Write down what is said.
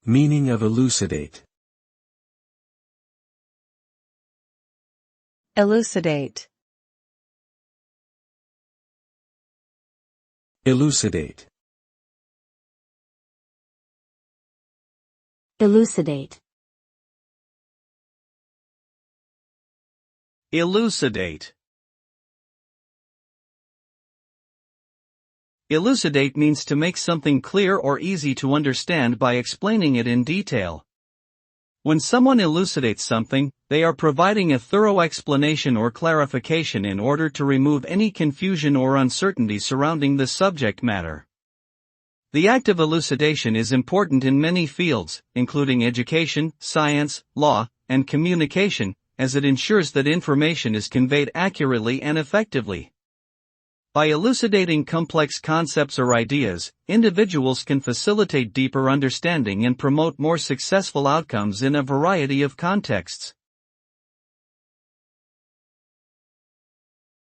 Meaning of elucidate. Elucidate. Elucidate. Elucidate. Elucidate. Elucidate means to make something clear or easy to understand by explaining it in detail. When someone elucidates something, they are providing a thorough explanation or clarification in order to remove any confusion or uncertainty surrounding the subject matter. The act of elucidation is important in many fields, including education, science, law, and communication, as it ensures that information is conveyed accurately and effectively. By elucidating complex concepts or ideas, individuals can facilitate deeper understanding and promote more successful outcomes in a variety of contexts.